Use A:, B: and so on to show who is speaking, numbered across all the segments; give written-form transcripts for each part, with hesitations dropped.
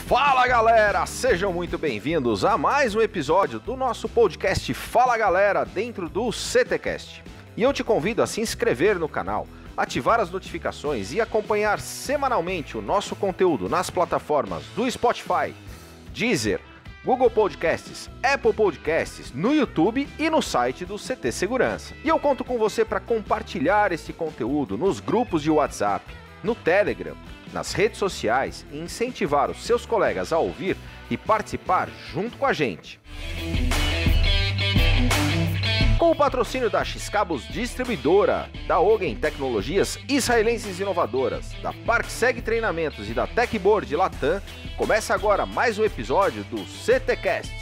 A: Fala galera, sejam muito bem-vindos a mais um episódio do nosso podcast Fala Galera dentro do CTcast. E eu te convido a se inscrever no canal, ativar as notificações e acompanhar semanalmente o nosso conteúdo nas plataformas do Spotify, Deezer, Google Podcasts, Apple Podcasts, no YouTube e no site do CT Segurança. E eu conto com você para compartilhar esse conteúdo nos grupos de WhatsApp, no Telegram, nas redes sociais e incentivar os seus colegas a ouvir e participar junto com a gente. Com o patrocínio da X-Cabos Distribuidora, da Ogen Tecnologias Israelenses Inovadoras, da ParkSeg Treinamentos e da Techboard Latam, começa agora mais um episódio do CTcast.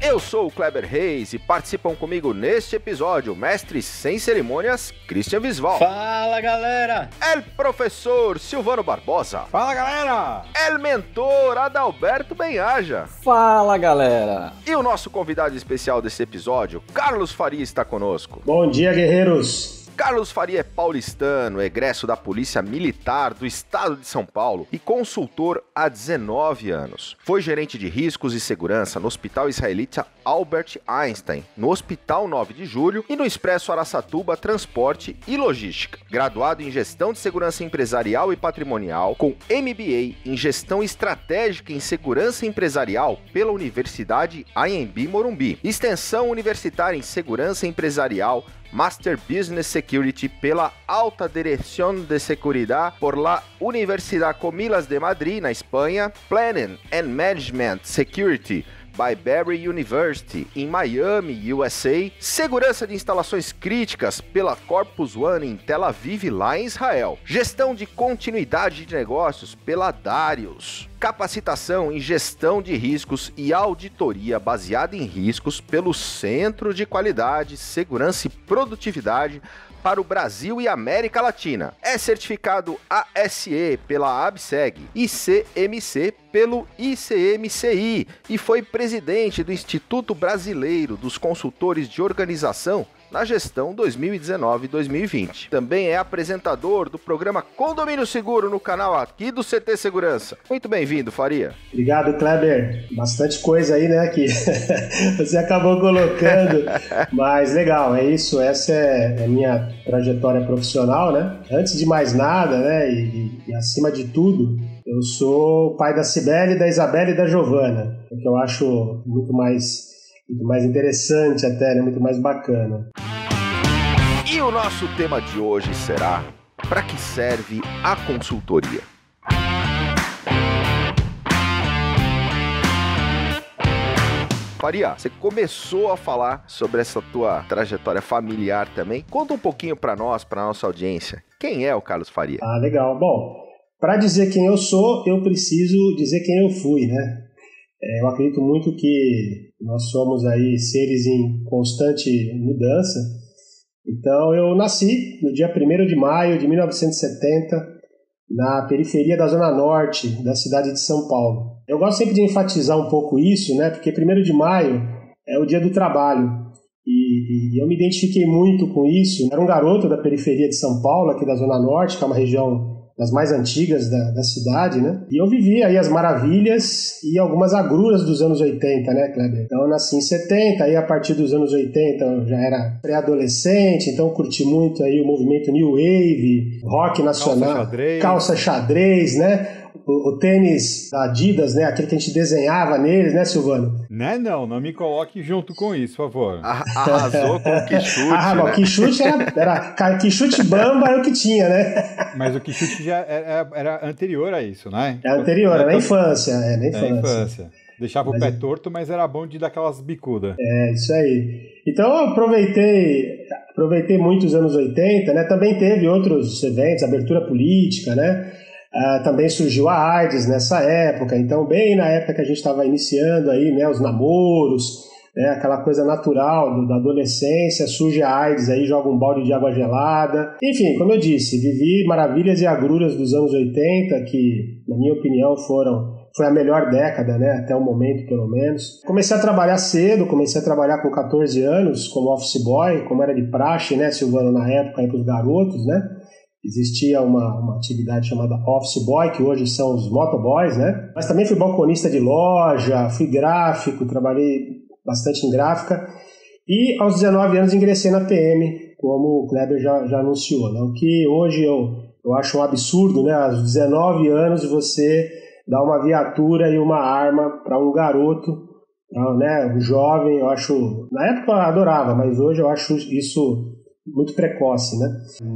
A: Eu sou o Kleber Reis e participam comigo neste episódio o mestre sem cerimônias, Christian Visval.
B: Fala, galera!
A: El professor Silvano Barbosa.
C: Fala, galera!
A: El mentor Adalberto Benhaja.
C: Fala, galera!
A: E o nosso convidado especial desse episódio, Carlos Faria, está conosco.
D: Bom dia, guerreiros!
A: Carlos Faria é paulistano, egresso da Polícia Militar do Estado de São Paulo e consultor há 19 anos. Foi gerente de riscos e segurança no Hospital Israelita Albert Einstein, no Hospital 9 de Julho e no Expresso Araçatuba Transporte e Logística. Graduado em Gestão de Segurança Empresarial e Patrimonial, com MBA em Gestão Estratégica em Segurança Empresarial pela Universidade Anhembi Morumbi. Extensão Universitária em Segurança Empresarial, Master Business Security pela Alta Dirección de Seguridad por la Universidad Comillas de Madrid, na Espanha, Planning and Management Security by Barry University, em Miami, USA, Segurança de Instalações Críticas pela Corpus One em Tel Aviv, lá em Israel, Gestão de Continuidade de Negócios pela Darius, Capacitação em Gestão de Riscos e Auditoria baseada em riscos pelo Centro de Qualidade, Segurança e Produtividade para o Brasil e América Latina. É certificado ASE pela ABSEG e CMC pelo ICMCI e foi presidente do Instituto Brasileiro dos Consultores de Organização na gestão 2019-2020. Também é apresentador do programa Condomínio Seguro no canal aqui do CT Segurança. Muito bem-vindo, Faria.
D: Obrigado, Kleber. Bastante coisa aí, né, que você acabou colocando, mas legal, é isso, essa é a minha trajetória profissional, né? Antes de mais nada, né, e acima de tudo, eu sou pai da Cibele, da Isabela e da Giovana, o que eu acho muito mais interessante até, né? Muito mais bacana.
A: E o nosso tema de hoje será: para que serve a consultoria? Faria, você começou a falar sobre essa tua trajetória familiar também. Conta um pouquinho para nós, para nossa audiência. Quem é o Carlos Faria?
D: Ah, legal. Bom, para dizer quem eu sou, eu preciso dizer quem eu fui, né? Eu acredito muito que nós somos aí seres em constante mudança. Então, eu nasci no dia 1º de maio de 1970, na periferia da Zona Norte da cidade de São Paulo. Eu gosto sempre de enfatizar um pouco isso, né? Porque 1º de maio é o dia do trabalho. E eu me identifiquei muito com isso. Eu era um garoto da periferia de São Paulo, aqui da Zona Norte, que é uma região das mais antigas da cidade, né? E eu vivi aí as maravilhas e algumas agruras dos anos 80, né, Kleber? Então eu nasci em 70, aí a partir dos anos 80 eu já era pré-adolescente, então curti muito aí o movimento New Wave, rock nacional, calça xadrez, né? O tênis da Adidas, né? Aquele que a gente desenhava neles, né, Silvano?
C: Não me coloque junto com isso, por favor.
A: Arrasou com o Quixute, né?
D: Mas o Quixute era Quixute Bamba era o que tinha, né?
C: Mas o Quixute já era anterior a isso, né?
D: É anterior, era na infância. Na
C: infância. Deixava o pé torto, mas era bom de dar aquelas bicudas.
D: É, isso aí. Então eu aproveitei muito os anos 80, né? Também teve outros eventos, abertura política, né? Também surgiu a AIDS nessa época, então bem na época que a gente estava iniciando aí, né, os namoros, né, aquela coisa natural da adolescência, surge a AIDS aí, joga um balde de água gelada. Enfim, como eu disse, vivi maravilhas e agruras dos anos 80, que na minha opinião foi a melhor década, né, até o momento pelo menos. Comecei a trabalhar cedo, comecei a trabalhar com 14 anos como office boy, como era de praxe, né, Silvano, na época aí para os garotos, né. existia uma atividade chamada office boy, que hoje são os motoboys, né? Mas também fui balconista de loja, fui gráfico, trabalhei bastante em gráfica. E aos 19 anos ingressei na PM, como o Kleber já anunciou, né? O que hoje eu acho um absurdo, né? Aos 19 anos você dá uma viatura e uma arma para um garoto, né? Um jovem, eu acho... Na época eu adorava, mas hoje eu acho isso muito precoce, né?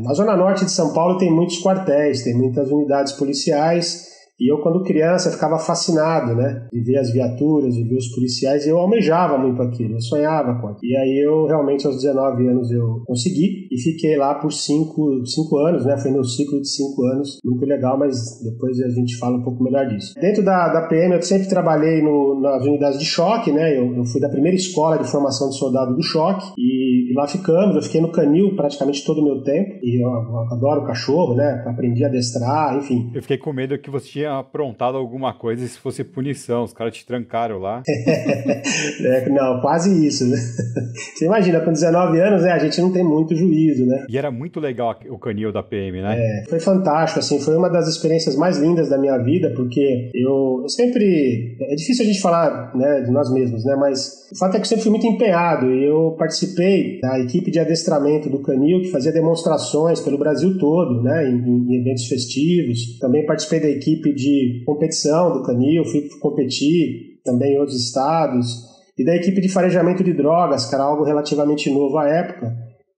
D: Na Zona Norte de São Paulo tem muitos quartéis, tem muitas unidades policiais, e eu, quando criança, ficava fascinado, né? De ver as viaturas, de ver os policiais, e eu almejava muito aquilo, eu sonhava com aquilo. E aí eu, realmente, aos 19 anos, eu consegui, e fiquei lá por 5 anos, né? Foi meu ciclo de 5 anos, muito legal, mas depois a gente fala um pouco melhor disso. Dentro da PM, eu sempre trabalhei nas unidades de choque, né? Eu fui da primeira escola de formação de soldado do choque, e lá ficamos, eu fiquei no canil praticamente todo o meu tempo, e eu adoro cachorro, né? Aprendi a adestrar, enfim.
C: Eu fiquei com medo que você tinha aprontado alguma coisa e se fosse punição, os caras te trancaram lá.
D: Não, quase isso, né? Você imagina, com 19 anos, né, a gente não tem muito juízo, né?
C: E era muito legal o canil da PM, né?
D: Foi fantástico, assim, foi uma das experiências mais lindas da minha vida, porque eu sempre... É difícil a gente falar, né, de nós mesmos, né, mas o fato é que eu sempre fui muito empenhado e eu participei da equipe de adestramento do canil, que fazia demonstrações pelo Brasil todo, né, em eventos festivos. Também participei da equipe de competição do canil, fui competir também em outros estados, e da equipe de farejamento de drogas, que era algo relativamente novo à época.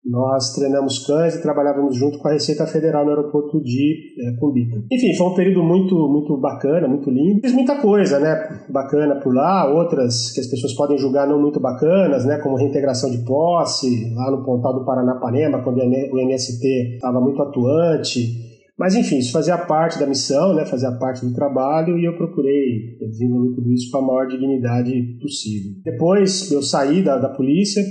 D: Nós treinamos cães e trabalhávamos junto com a Receita Federal no aeroporto de Cumbica. Enfim, foi um período muito, muito bacana, muito lindo. Fiz muita coisa, né, bacana por lá, outras que as pessoas podem julgar não muito bacanas, né, como reintegração de posse, lá no Pontal do Paranapanema, quando o MST estava muito atuante. Mas, enfim, isso fazia parte da missão, né, fazia parte do trabalho, e eu procurei desenvolver tudo isso com a maior dignidade possível. Depois eu saí da polícia,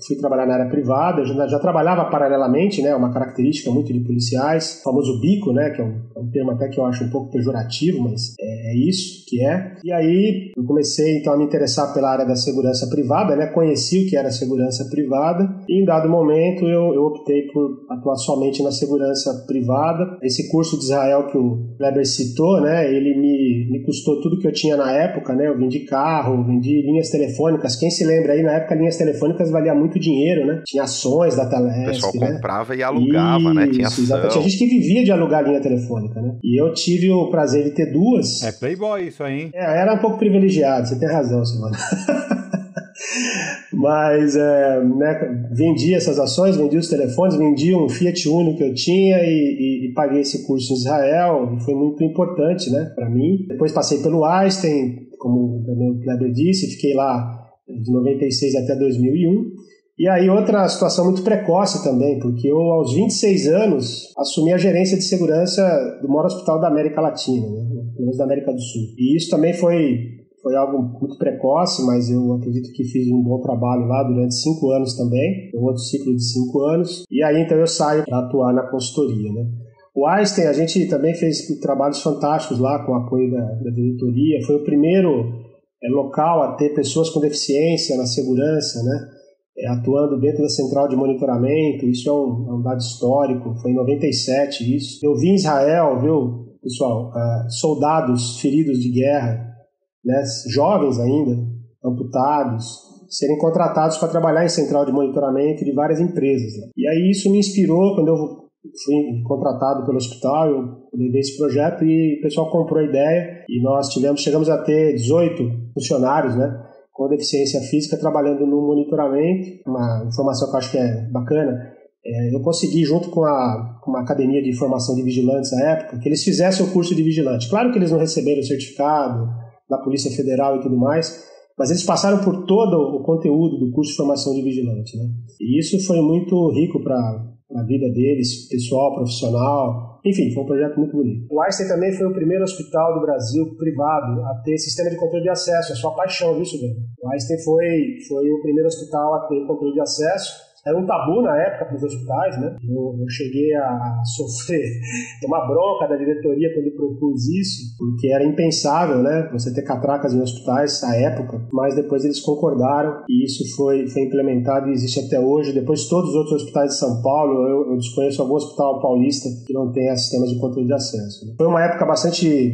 D: fui trabalhar na área privada, eu já trabalhava paralelamente, né, uma característica muito de policiais, o famoso bico, né, que é um termo até que eu acho um pouco pejorativo, mas é isso que é. E aí eu comecei então a me interessar pela área da segurança privada, né, conheci o que era segurança privada, e em dado momento eu optei por atuar somente na segurança privada. Esse curso de Israel que o Kleber citou, né, ele me custou tudo que eu tinha na época, né, eu vendi carro, vendi linhas telefônicas. Quem se lembra aí, na época linhas telefônicas valia muito dinheiro, né, tinha ações da Telesp,
A: o pessoal
D: né?
A: comprava e alugava,
D: Isso,
A: né, tinha ação.
D: Exatamente. Tinha gente que vivia de alugar linha telefônica, né, e eu tive o prazer de ter duas.
C: É playboy isso aí, hein?
D: Era um pouco privilegiado, você tem razão, Silvano. Mas né, vendi essas ações, vendi os telefones, vendi um Fiat Uno que eu tinha e paguei esse curso em Israel, e foi muito importante, né, para mim. Depois passei pelo Einstein, como também o Kleber disse, fiquei lá de 96 até 2001. E aí outra situação muito precoce também, porque eu aos 26 anos assumi a gerência de segurança do maior hospital da América Latina, né, pelo menos da América do Sul. E isso também foi algo muito precoce, mas eu acredito que fiz um bom trabalho lá durante 5 anos também, um outro ciclo de 5 anos, e aí então eu saio para atuar na consultoria, né. O Einstein, a gente também fez trabalhos fantásticos lá com o apoio da diretoria, foi o primeiro local a ter pessoas com deficiência na segurança, né, atuando dentro da central de monitoramento. Isso é um dado histórico, foi em 97 isso. Eu vi em Israel, viu, pessoal, soldados feridos de guerra, né, jovens ainda, amputados, serem contratados para trabalhar em central de monitoramento de várias empresas. E aí isso me inspirou. Quando eu fui contratado pelo hospital, eu levei esse projeto e o pessoal comprou a ideia, e nós chegamos a ter 18 funcionários, né, com deficiência física trabalhando no monitoramento. Uma informação que eu acho que é bacana, eu consegui, junto com uma academia de formação de vigilantes na época, que eles fizessem o curso de vigilante. Claro que eles não receberam o certificado da Polícia Federal e tudo mais, mas eles passaram por todo o conteúdo do curso de formação de vigilante, né? E isso foi muito rico para a vida deles, pessoal, profissional. Enfim, foi um projeto muito bonito. O Einstein também foi o primeiro hospital do Brasil privado a ter sistema de controle de acesso. É sua paixão, viu, Silvano? O Einstein foi o primeiro hospital a ter controle de acesso. Era um tabu na época para os hospitais, né? Eu cheguei a sofrer uma bronca da diretoria quando eu propus isso, porque era impensável, né? Você ter catracas em hospitais à época, mas depois eles concordaram e isso foi implementado e existe até hoje. Depois todos os outros hospitais de São Paulo, eu desconheço algum hospital paulista que não tenha sistemas de controle de acesso. Foi uma época bastante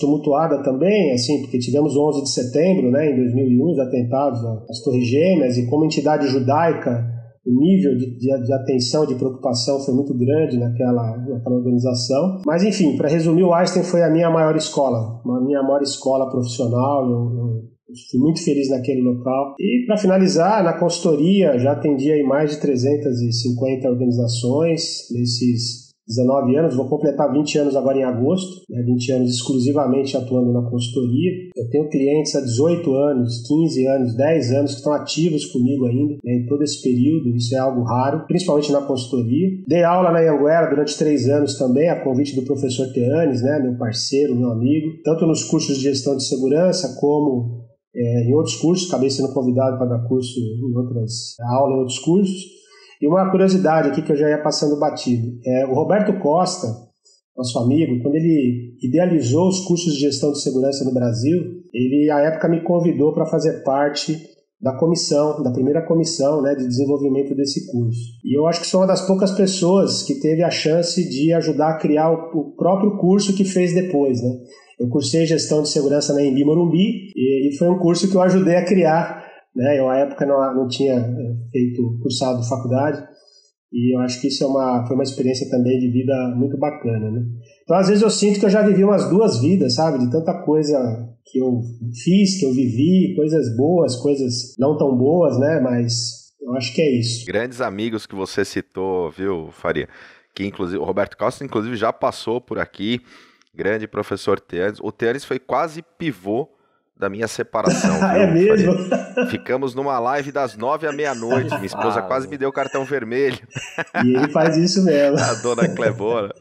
D: tumultuada também, assim, porque tivemos o 11 de setembro, né, em 2001, os atentados às Torres Gêmeas, e como entidade judaica, o nível de atenção, de preocupação foi muito grande naquela organização. Mas, enfim, para resumir, o Einstein foi a minha maior escola profissional. Eu fui muito feliz naquele local. E, para finalizar, na consultoria, já atendi aí mais de 350 organizações nesses 19 anos, vou completar 20 anos agora em agosto, 20 anos exclusivamente atuando na consultoria. Eu tenho clientes há 18 anos, 15 anos, 10 anos que estão ativos comigo ainda, em todo esse período, isso é algo raro, principalmente na consultoria. Dei aula na Anhanguera durante 3 anos também, a convite do professor Teanes, meu parceiro, meu amigo, tanto nos cursos de gestão de segurança como em outros cursos, acabei sendo convidado para dar curso aula em outros cursos. E uma curiosidade aqui que eu já ia passando batido. O Roberto Costa, nosso amigo, quando ele idealizou os cursos de gestão de segurança no Brasil, ele, à época, me convidou para fazer parte da primeira comissão, de desenvolvimento desse curso. E eu acho que sou uma das poucas pessoas que teve a chance de ajudar a criar o próprio curso que fez depois, Eu cursei gestão de segurança na Embi Morumbi e foi um curso que eu ajudei a criar. Eu, à época, não tinha cursado faculdade e eu acho que isso foi uma experiência também de vida muito bacana, Então, às vezes, eu sinto que eu já vivi umas 2 vidas, sabe? De tanta coisa que eu fiz, que eu vivi, coisas boas, coisas não tão boas, Mas eu acho que é isso.
A: Grandes amigos que você citou, viu, Faria? Que, inclusive, o Roberto Costa, inclusive, já passou por aqui. Grande professor Teanes. O Teanes foi quase pivô da minha separação, viu?
D: É mesmo?
A: Ficamos numa live das 9 à meia-noite. Minha esposa quase me deu cartão vermelho.
D: E ele faz isso mesmo.
A: A dona Clebona.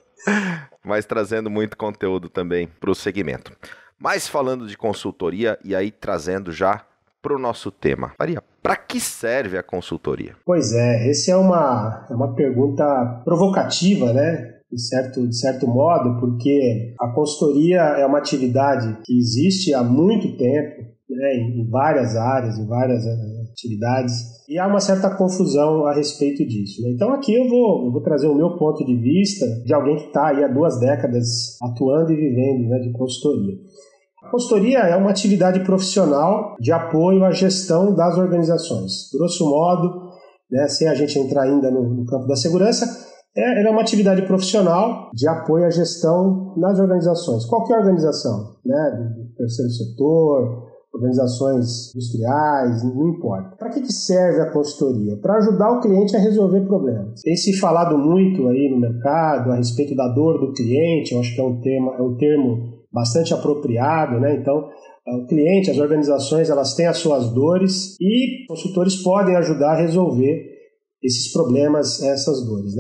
A: Mas trazendo muito conteúdo também para o segmento. Mas falando de consultoria, e aí trazendo já para o nosso tema. Maria, para que serve a consultoria?
D: Pois é, essa é uma pergunta provocativa, de certo modo, porque a consultoria é uma atividade que existe há muito tempo, em várias áreas, em várias atividades, e há uma certa confusão a respeito disso. Então aqui eu vou trazer o meu ponto de vista de alguém que está aí há 2 décadas atuando e vivendo de consultoria. A consultoria é uma atividade profissional de apoio à gestão das organizações. Grosso modo, sem a gente entrar ainda no campo da segurança, ela é uma atividade profissional de apoio à gestão nas organizações. Qualquer organização, do terceiro setor, organizações industriais, não importa. Para que serve a consultoria? Para ajudar o cliente a resolver problemas. Tem se falado muito aí no mercado a respeito da dor do cliente, eu acho que é um termo bastante apropriado, Então, o cliente, as organizações, elas têm as suas dores e consultores podem ajudar a resolver esses problemas, essas dores,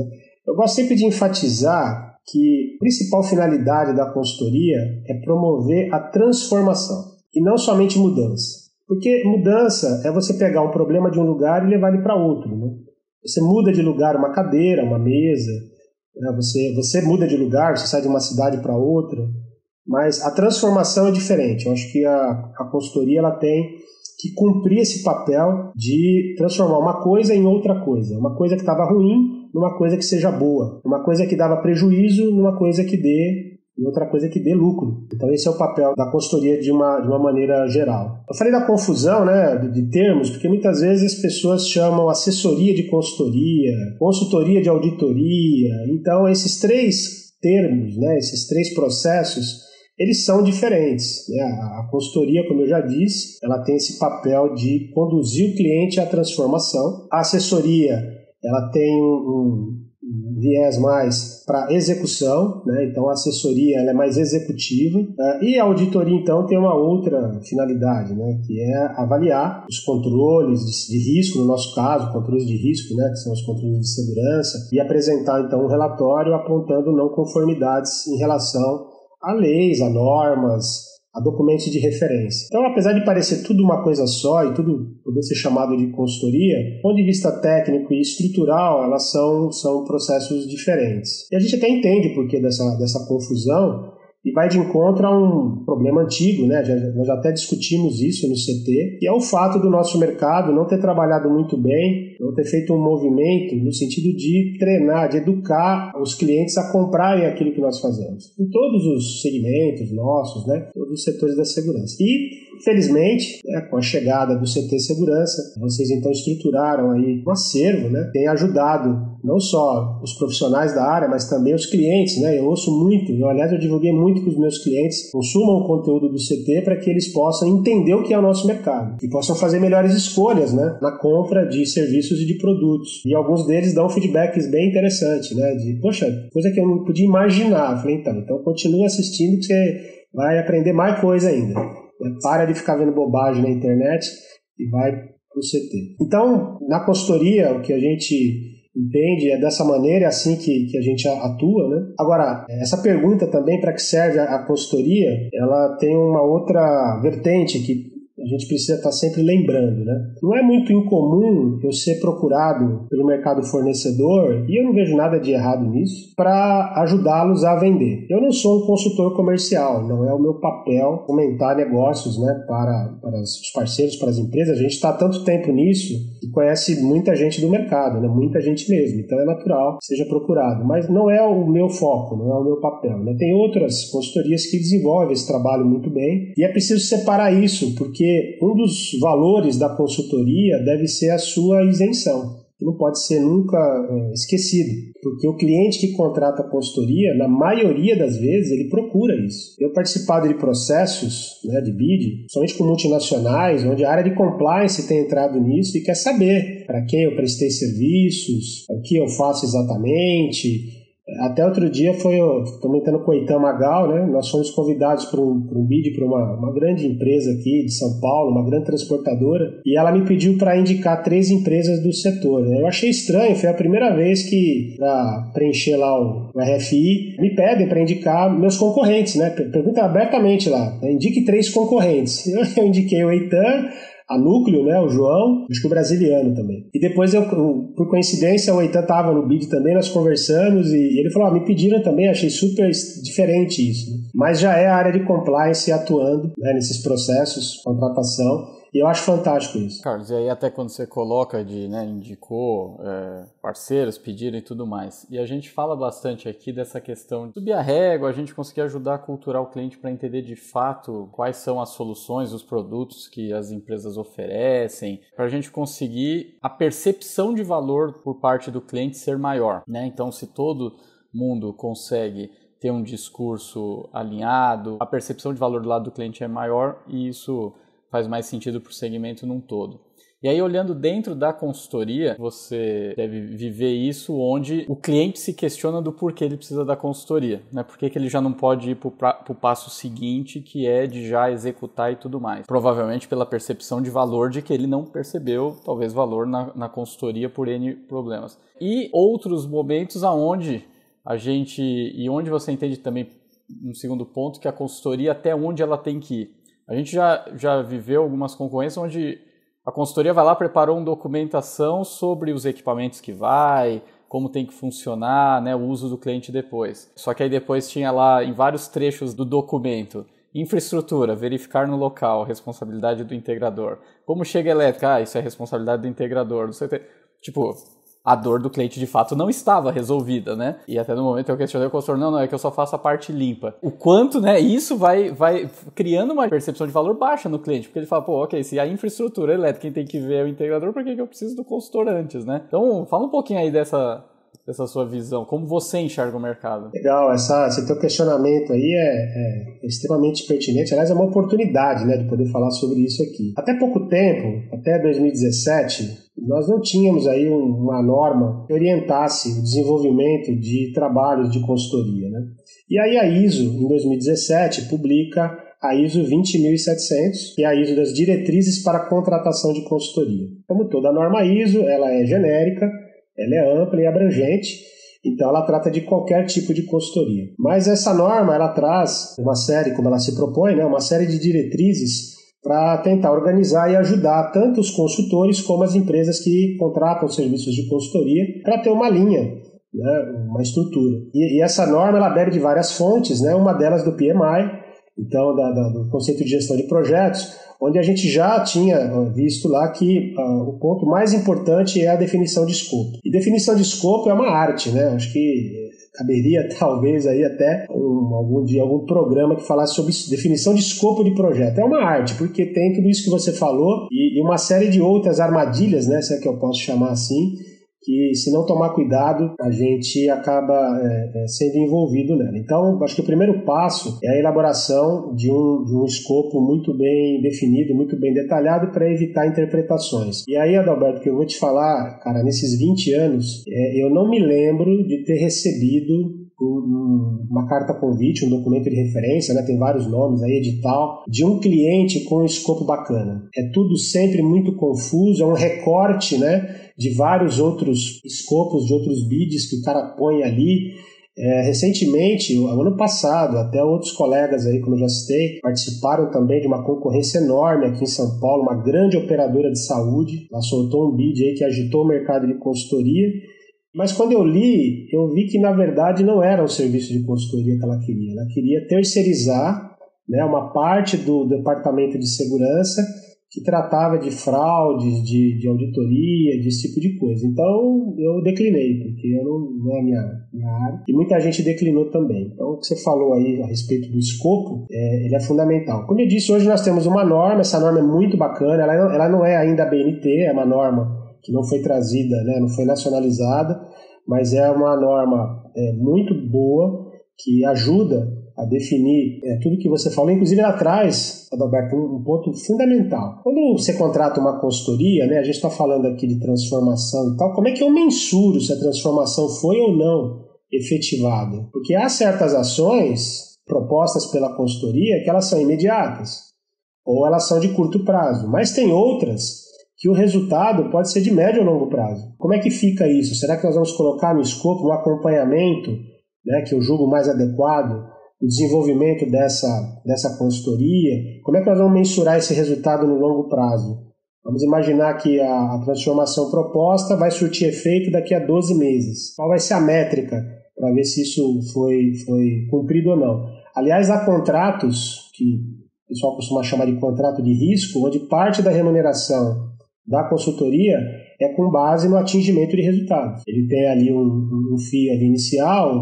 D: Eu gosto sempre de enfatizar que a principal finalidade da consultoria é promover a transformação e não somente mudança. Porque mudança é você pegar um problema de um lugar e levar ele para outro. Você muda de lugar uma cadeira, uma mesa, você muda de lugar, você sai de uma cidade para outra, mas a transformação é diferente. Eu acho que a consultoria ela tem que cumprir esse papel de transformar uma coisa em outra coisa. Uma coisa que estava ruim numa coisa que seja boa. Uma coisa que dava prejuízo numa coisa que dê, e outra coisa que dê lucro. Então esse é o papel da consultoria de uma maneira geral. Eu falei da confusão, de termos, porque muitas vezes as pessoas chamam assessoria de consultoria, consultoria de auditoria. Então esses 3 termos, esses 3 processos, eles são diferentes. A consultoria, como eu já disse, ela tem esse papel de conduzir o cliente à transformação. A assessoria, ela tem um viés mais para execução, Então a assessoria ela é mais executiva. E a auditoria, então, tem uma outra finalidade, que é avaliar os controles de risco, no nosso caso, controles de risco, que são os controles de segurança, e apresentar, então, um relatório apontando não conformidades em relação a leis, a normas, a documentos de referência. Então, apesar de parecer tudo uma coisa só e tudo poder ser chamado de consultoria, do ponto de vista técnico e estrutural, elas são processos diferentes. E a gente até entende por que dessa confusão, e vai de encontro a um problema antigo, né? Nós já até discutimos isso no CT, que é o fato do nosso mercado não ter trabalhado muito bem, não ter feito um movimento no sentido de treinar, de educar os clientes a comprarem aquilo que nós fazemos. Em todos os segmentos nossos, né? Todos os setores da segurança. E, felizmente, né, com a chegada do CT Segurança, vocês então estruturaram aí um acervo, né? Tem ajudado não só os profissionais da área, mas também os clientes, né? Eu ouço muito, aliás, eu divulguei muito que os meus clientes consumam o conteúdo do CT para que eles possam entender o que é o nosso mercado e possam fazer melhores escolhas, né, na compra de serviços e de produtos. E alguns deles dão feedbacks bem interessantes, né, de, poxa, coisa que eu não podia imaginar. Eu falei, então continua assistindo que você vai aprender mais coisa ainda. Para de ficar vendo bobagem na internet e vai para o CT. Então, na consultoria, o que a gente entende, é dessa maneira, é assim que a gente atua, né? Agora, essa pergunta também, para que serve a consultoria, ela tem uma outra vertente que a gente precisa estar sempre lembrando, né? Não é muito incomum eu ser procurado pelo mercado fornecedor, e eu não vejo nada de errado nisso, para ajudá-los a vender. Eu não sou um consultor comercial, não é o meu papel comentar negócios, né, para os parceiros, para as empresas. A gente está há tanto tempo nisso e conhece muita gente do mercado, né? Muita gente mesmo, então é natural que seja procurado. Mas não é o meu foco, não é o meu papel, né? Tem outras consultorias que desenvolvem esse trabalho muito bem, e é preciso separar isso, porque um dos valores da consultoria deve ser a sua isenção, que não pode ser nunca esquecido, porque o cliente que contrata a consultoria, na maioria das vezes, ele procura isso. Eu participado de processos, né, de bid, somente com multinacionais, onde a área de compliance tem entrado nisso e quer saber para quem eu prestei serviços, o que eu faço exatamente. Até outro dia comentando com o Eitan Magal, né? Nós fomos convidados para um bid para uma grande empresa aqui de São Paulo, uma grande transportadora, e ela me pediu para indicar 3 empresas do setor, né? Eu achei estranho, foi a primeira vez que, para preencher lá o RFI, me pedem para indicar meus concorrentes, né? Pergunta abertamente lá, né? Indique 3 concorrentes. Eu indiquei o Eitan, a Núcleo, né, o João, acho que o brasiliano também. E depois, por coincidência, o Eitan estava no bid também, nós conversamos e ele falou, me pediram também, achei super diferente isso. Né? Mas já é a área de compliance atuando, né, nesses processos, contratação. E eu acho fantástico isso.
C: Carlos, e aí até quando você coloca indicou parceiros, pediram e tudo mais. E a gente fala bastante aqui dessa questão de subir a régua, a gente conseguir ajudar a culturar o cliente para entender de fato quais são as soluções, os produtos que as empresas oferecem, para a gente conseguir a percepção de valor por parte do cliente ser maior, né? Então, se todo mundo consegue ter um discurso alinhado, a percepção de valor do lado do cliente é maior e isso faz mais sentido para o segmento num todo. E aí, olhando dentro da consultoria, você deve viver isso onde o cliente se questiona do porquê ele precisa da consultoria, né? Por que ele já não pode ir para o passo seguinte, que é de já executar e tudo mais. Provavelmente pela percepção de valor de que ele não percebeu, talvez, valor na consultoria por N problemas. E outros momentos aonde e onde você entende também, um segundo ponto, que a consultoria, até onde ela tem que ir. A gente já viveu algumas concorrências onde a consultoria vai lá, preparou uma documentação sobre os equipamentos que como tem que funcionar, né, o uso do cliente depois. Só que aí depois tinha lá, em vários trechos do documento, infraestrutura, verificar no local, responsabilidade do integrador. Como chega a elétrica? Isso é responsabilidade do integrador. Não sei o que. Tipo, a dor do cliente de fato não estava resolvida, né? E até no momento eu questionei o consultor, não, é que eu só faço a parte limpa. O quanto, né, isso vai criando uma percepção de valor baixa no cliente, porque ele fala, ok, se a infraestrutura elétrica quem tem que ver é o integrador, por que eu preciso do consultor antes, né? Então, fala um pouquinho aí dessa sua visão, como você enxerga o mercado.
D: Legal, esse teu questionamento aí é extremamente pertinente, aliás é uma oportunidade, né, de poder falar sobre isso aqui. Até pouco tempo, até 2017, nós não tínhamos aí uma norma que orientasse o desenvolvimento de trabalhos de consultoria, né? E aí a ISO, em 2017, publica a ISO 20700, que é a ISO das diretrizes para a contratação de consultoria. Como toda norma ISO, ela é genérica, ela é ampla e abrangente, Então ela trata de qualquer tipo de consultoria. Mas essa norma, ela traz uma série, como ela se propõe, né, uma série de diretrizes para tentar organizar e ajudar tanto os consultores como as empresas que contratam serviços de consultoria para ter uma linha, né, uma estrutura. E essa norma ela bebe de várias fontes, né, uma delas do PMI, então do conceito de gestão de projetos, onde a gente já tinha visto lá que o ponto mais importante é a definição de escopo. E definição de escopo é uma arte, né? Acho que caberia talvez aí até algum dia algum programa que falasse sobre definição de escopo de projeto. É uma arte, porque tem tudo isso que você falou e uma série de outras armadilhas, né? Se é que eu posso chamar assim, que se não tomar cuidado, a gente acaba sendo envolvido nela. Então, acho que o primeiro passo é a elaboração de um escopo muito bem definido, muito bem detalhado para evitar interpretações. E aí, Adalberto, que eu vou te falar, cara, nesses 20 anos, eu não me lembro de ter recebido uma carta convite, um documento de referência, né, tem vários nomes aí, edital, de um cliente com um escopo bacana. É tudo sempre muito confuso, é um recorte, né, de vários outros escopos, de outros bids que o cara põe ali. Recentemente, ano passado, até outros colegas aí, como eu já citei, participaram também de uma concorrência enorme aqui em São Paulo, uma grande operadora de saúde, ela soltou um bid aí que agitou o mercado de consultoria. Mas quando eu li, eu vi que na verdade não era um serviço de consultoria que ela queria terceirizar, né, uma parte do departamento de segurança que tratava de fraudes, de auditoria, desse tipo de coisa. Então eu declinei, porque não é a minha área, e muita gente declinou também. Então o que você falou aí a respeito do escopo, ele é fundamental. Como eu disse, hoje nós temos uma norma, essa norma é muito bacana, ela não é ainda a BNT, é uma norma que não foi trazida, né, não foi nacionalizada, mas é uma norma muito boa, que ajuda a definir tudo que você falou. Inclusive ela traz, Adalberto, um ponto fundamental. Quando você contrata uma consultoria, né, a gente está falando aqui de transformação e tal, como é que eu mensuro se a transformação foi ou não efetivada? Porque há certas ações propostas pela consultoria que elas são imediatas, ou elas são de curto prazo, mas tem outras que o resultado pode ser de médio ou longo prazo. Como é que fica isso? Será que nós vamos colocar no escopo um acompanhamento, né, que eu julgo mais adequado, o desenvolvimento dessa consultoria? Como é que nós vamos mensurar esse resultado no longo prazo? Vamos imaginar que a transformação proposta vai surtir efeito daqui a 12 meses. Qual vai ser a métrica para ver se isso foi cumprido ou não? Aliás, há contratos que o pessoal costuma chamar de contrato de risco, onde parte da remuneração da consultoria é com base no atingimento de resultados. Ele tem ali um FII ali inicial,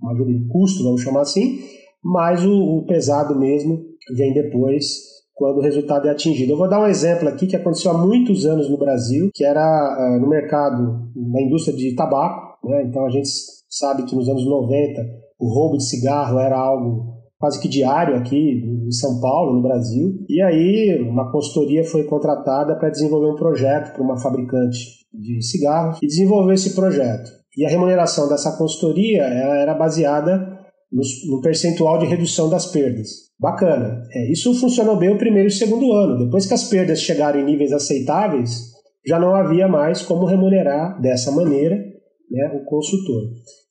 D: uma ajuda de custo, vamos chamar assim, mas o pesado mesmo vem depois, quando o resultado é atingido. Eu vou dar um exemplo aqui que aconteceu há muitos anos no Brasil, que era no mercado, na indústria de tabaco, né? Então a gente sabe que nos anos 90 o roubo de cigarro era algo quase que diário aqui em São Paulo, no Brasil. E aí uma consultoria foi contratada para desenvolver um projeto para uma fabricante de cigarros e desenvolveu esse projeto. E a remuneração dessa consultoria ela era baseada no percentual de redução das perdas. Bacana. Isso funcionou bem o primeiro e o segundo ano. Depois que as perdas chegaram em níveis aceitáveis, já não havia mais como remunerar dessa maneira, né, o consultor.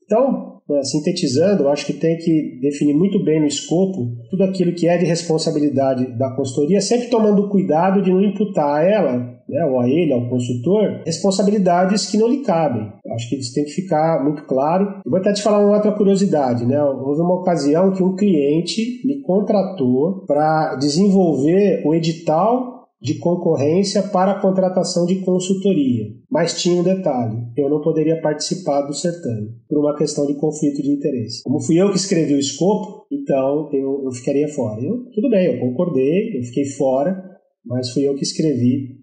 D: Então, sintetizando, eu acho que tem que definir muito bem no escopo tudo aquilo que é de responsabilidade da consultoria, sempre tomando cuidado de não imputar a ela, né, ou a ele, ao consultor, responsabilidades que não lhe cabem. Eu acho que isso tem que ficar muito claro. Eu vou até te falar uma outra curiosidade, né? Houve uma ocasião que um cliente me contratou para desenvolver o edital de concorrência para a contratação de consultoria. Mas tinha um detalhe, eu não poderia participar do certame, por uma questão de conflito de interesse. Como fui eu que escrevi o escopo, então eu ficaria fora. Tudo bem, eu concordei, eu fiquei fora, mas fui eu que escrevi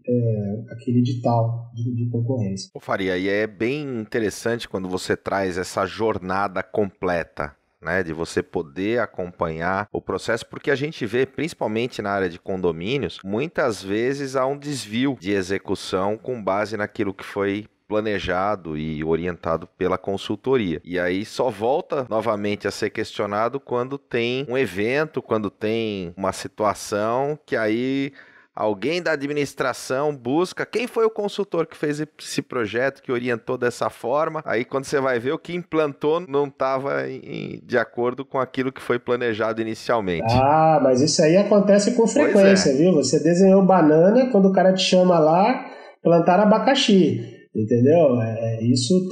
D: aquele edital de concorrência.
A: Faria, e é bem interessante quando você traz essa jornada completa, né, de você poder acompanhar o processo, porque a gente vê, principalmente na área de condomínios, muitas vezes há um desvio de execução com base naquilo que foi planejado e orientado pela consultoria. E aí só volta novamente a ser questionado quando tem um evento, quando tem uma situação que aí alguém da administração busca quem foi o consultor que fez esse projeto, que orientou dessa forma. Aí quando você vai ver, o que implantou não estava de acordo com aquilo que foi planejado inicialmente.
D: Ah, mas isso aí acontece com frequência, viu? Você desenhou banana, quando o cara te chama lá, plantar abacaxi, entendeu? Isso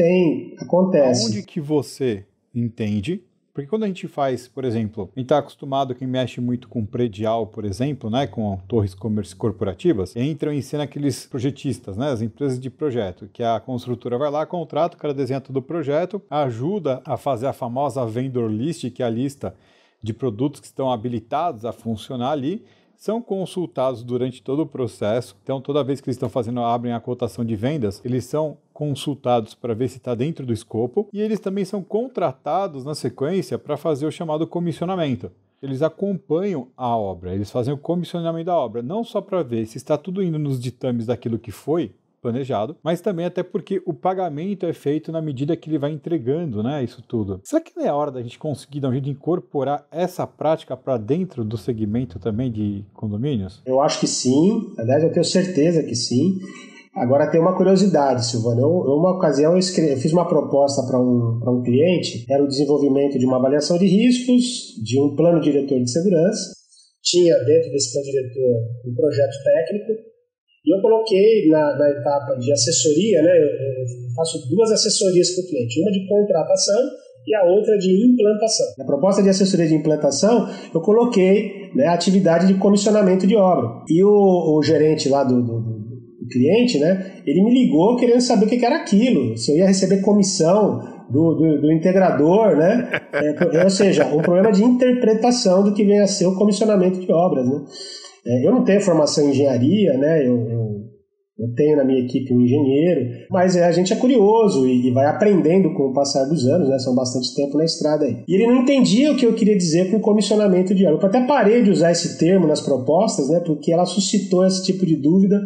D: acontece.
B: Onde que você entende? Porque quando a gente faz, por exemplo, a gente está acostumado, quem mexe muito com predial, por exemplo, né, com torres corporativas, entram em cena aqueles projetistas, né, as empresas de projeto, que a construtora vai lá, contrata, o cara desenha todo o projeto, ajuda a fazer a famosa vendor list, que é a lista de produtos que estão habilitados a funcionar ali, são consultados durante todo o processo. Então, toda vez que eles estão abrem a cotação de vendas, eles são consultados para ver se está dentro do escopo, e eles também são contratados na sequência para fazer o chamado comissionamento. Eles acompanham a obra, eles fazem o comissionamento da obra, não só para ver se está tudo indo nos ditames daquilo que foi planejado, mas também até porque o pagamento é feito na medida que ele vai entregando, né, isso tudo. Será que não é a hora da gente conseguir dar um jeito de incorporar essa prática para dentro do segmento também de condomínios?
D: Eu acho que sim, aliás, eu tenho certeza que sim. Agora tem uma curiosidade, Silvano. Uma ocasião eu fiz uma proposta para um cliente, era o desenvolvimento de uma avaliação de riscos, de um plano diretor de segurança. Tinha dentro desse plano diretor um projeto técnico, e eu coloquei na etapa de assessoria, né, eu faço 2 assessorias para o cliente, uma de contratação e a outra de implantação. Na proposta de assessoria de implantação, eu coloquei, né, a atividade de comissionamento de obra. E o gerente lá do cliente, né, ele me ligou querendo saber o que era aquilo, se eu ia receber comissão do integrador, né? Ou seja, um problema de interpretação do que vem a ser o comissionamento de obras, né? Eu não tenho formação em engenharia, né? Eu tenho na minha equipe um engenheiro, mas a gente é curioso e vai aprendendo com o passar dos anos, né? São bastante tempo na estrada aí. E ele não entendia o que eu queria dizer com comissionamento de obra. Eu até parei de usar esse termo nas propostas, né? Porque ela suscitou esse tipo de dúvida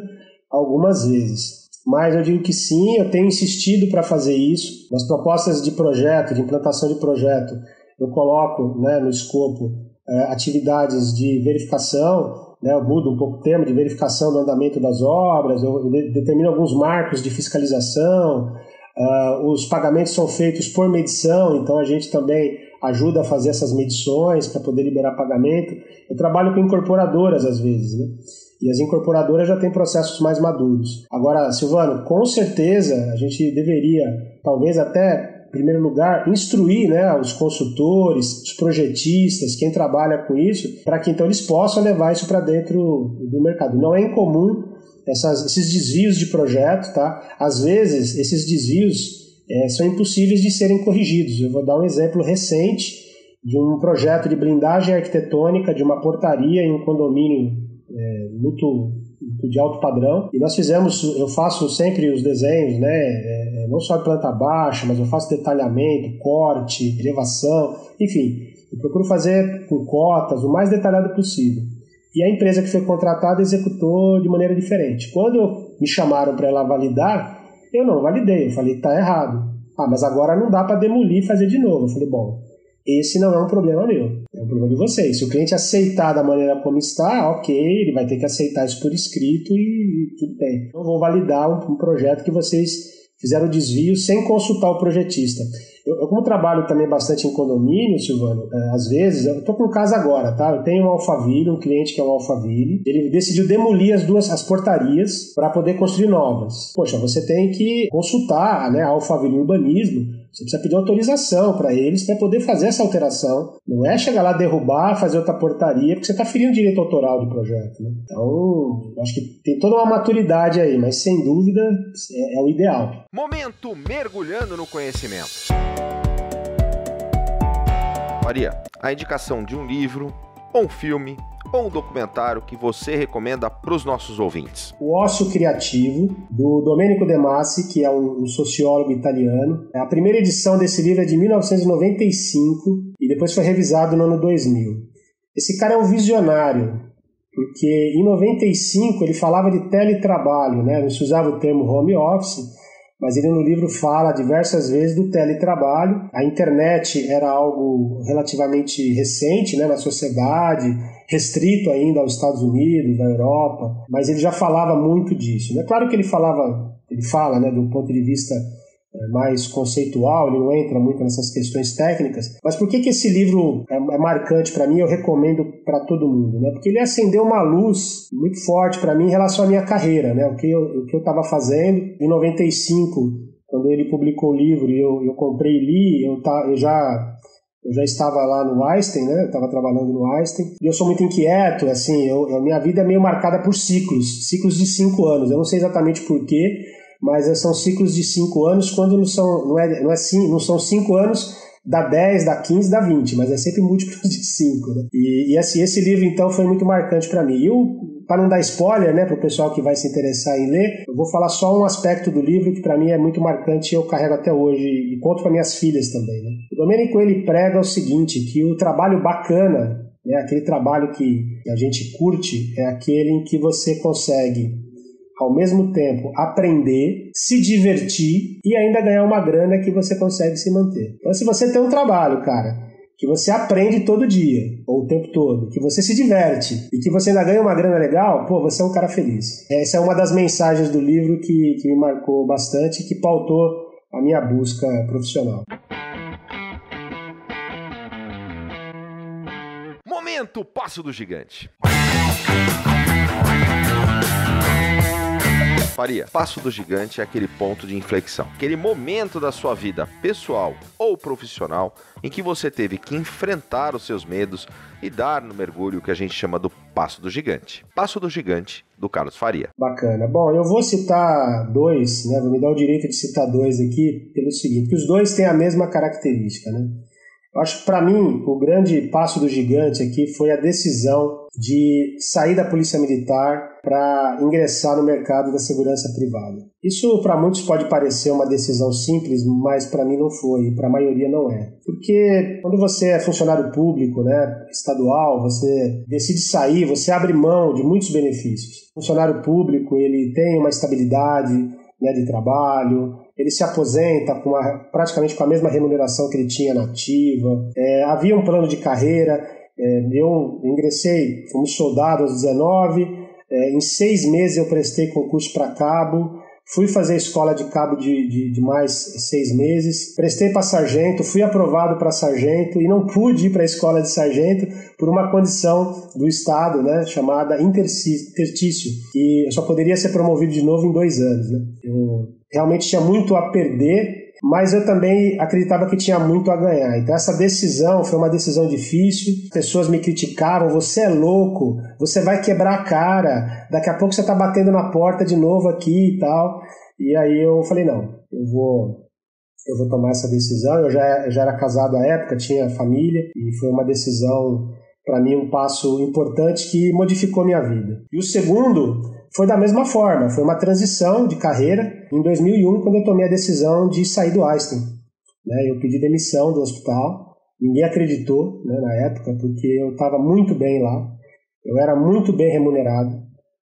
D: algumas vezes. Mas eu digo que sim, eu tenho insistido para fazer isso. Nas propostas de projeto, de implantação de projeto, eu coloco, né, no escopo atividades de verificação, né, eu mudo um pouco o termo de verificação do andamento das obras, eu determino alguns marcos de fiscalização, os pagamentos são feitos por medição, então a gente também ajuda a fazer essas medições para poder liberar pagamento. Eu trabalho com incorporadoras às vezes, né? E as incorporadoras já têm processos mais maduros. Agora, Silvano, com certeza a gente deveria, talvez até, em primeiro lugar, instruir, né, os consultores, os projetistas, quem trabalha com isso, para que então eles possam levar isso para dentro do mercado. Não é incomum esses desvios de projeto, tá? Às vezes, esses desvios são impossíveis de serem corrigidos. Eu vou dar um exemplo recente de um projeto de blindagem arquitetônica de uma portaria em um condomínio muito de alto padrão, e eu faço sempre os desenhos, né, não só de planta baixa, mas eu faço detalhamento, corte, elevação, enfim, eu procuro fazer com cotas o mais detalhado possível. E a empresa que foi contratada executou de maneira diferente. Quando me chamaram para ela validar, eu não validei, eu falei, tá errado. Mas agora não dá para demolir e fazer de novo. Eu falei, bom, esse não é um problema meu, é um problema de vocês. Se o cliente aceitar da maneira como está, ok, ele vai ter que aceitar isso por escrito e tudo bem. Eu vou validar um projeto que vocês fizeram desvio sem consultar o projetista. Eu como trabalho também bastante em condomínio, Silvano, às vezes, eu estou com um caso agora, tá? Eu tenho um Alphaville, um cliente que é um Alphaville, ele decidiu demolir as portarias para poder construir novas. Poxa, você tem que consultar, né, a Alphaville Urbanismo, você precisa pedir autorização para eles para poder fazer essa alteração. Não é chegar lá, derrubar, fazer outra portaria, porque você está ferindo o direito autoral do projeto, né? Então, acho que tem toda uma maturidade aí, mas sem dúvida é o ideal.
A: Momento mergulhando no conhecimento. Maria, a indicação de um livro, ou um filme, ou um documentário que você recomenda para os nossos ouvintes?
D: O Ócio Criativo, do Domenico De Masi, que é um sociólogo italiano. A primeira edição desse livro é de 1995 e depois foi revisado no ano 2000. Esse cara é um visionário, porque em 95 ele falava de teletrabalho, né? Não se usava o termo home office, mas ele no livro fala diversas vezes do teletrabalho. A internet era algo relativamente recente, né, na sociedade, restrito ainda aos Estados Unidos, à Europa, mas ele já falava muito disso. É claro que ele fala, né, do ponto de vista mais conceitual, ele não entra muito nessas questões técnicas, mas por que esse livro é marcante para mim? Eu recomendo para todo mundo, né? Porque ele acendeu uma luz muito forte para mim em relação à minha carreira, né? O que eu estava fazendo. Em 95, quando ele publicou o livro e eu comprei e li, eu já estava lá no Einstein, né? Eu estava trabalhando no Einstein, e eu sou muito inquieto, assim, minha vida é meio marcada por ciclos de 5 anos, eu não sei exatamente por quê, mas são ciclos de 5 anos, quando não são 5 anos, dá 10, dá 15, dá 20, mas é sempre múltiplos de 5, né? E assim, esse livro, então, foi muito marcante para mim. E para não dar spoiler, né, para o pessoal que vai se interessar em ler, eu vou falar só um aspecto do livro que para mim é muito marcante e eu carrego até hoje, e conto para minhas filhas também, né? O Domênico, ele prega o seguinte, que o trabalho bacana, né, aquele trabalho que a gente curte, é aquele em que você consegue, ao mesmo tempo, aprender, se divertir e ainda ganhar uma grana que você consegue se manter. Então, se você tem um trabalho, cara, que você aprende todo dia, ou o tempo todo, que você se diverte e que você ainda ganha uma grana legal, pô, você é um cara feliz. Essa é uma das mensagens do livro que me marcou bastante e que pautou a minha busca profissional.
A: Momento Passo do Gigante. Faria, Passo do Gigante é aquele ponto de inflexão, aquele momento da sua vida pessoal ou profissional em que você teve que enfrentar os seus medos e dar no mergulho o que a gente chama do Passo do Gigante. Passo do Gigante, do Carlos Faria.
D: Bacana. Bom, eu vou citar 2, né? Vou me dar o direito de citar 2 aqui, pelo seguinte, que os 2 têm a mesma característica, né? Eu acho que, para mim, o grande passo do gigante aqui foi a decisão de sair da Polícia Militar para ingressar no mercado da segurança privada. Isso, para muitos, pode parecer uma decisão simples, mas para mim não foi, e para a maioria não é. Porque quando você é funcionário público, né, estadual, você decide sair, você abre mão de muitos benefícios. O funcionário público, ele tem uma estabilidade, né, de trabalho, ele se aposenta praticamente com a mesma remuneração que ele tinha na ativa, havia um plano de carreira. Eu ingressei como soldado aos 19, em 6 meses eu prestei concurso para cabo, fui fazer escola de cabo de mais 6 meses, prestei para sargento, fui aprovado para sargento e não pude ir para a escola de sargento por uma condição do Estado, né, chamada interstício, e eu só poderia ser promovido de novo em 2 anos. Né? Eu realmente tinha muito a perder, mas eu também acreditava que tinha muito a ganhar. Então essa decisão foi uma decisão difícil, as pessoas me criticavam, você é louco, você vai quebrar a cara, daqui a pouco você está batendo na porta de novo aqui e tal. E aí eu falei, não, eu vou tomar essa decisão. Eu já era casado à época, tinha família, e foi uma decisão, para mim, um passo importante que modificou minha vida. E o segundo foi da mesma forma, foi uma transição de carreira em 2001, quando eu tomei a decisão de sair do Einstein. Né? Eu pedi demissão do hospital, ninguém acreditou, né, na época, porque eu estava muito bem lá, eu era muito bem remunerado.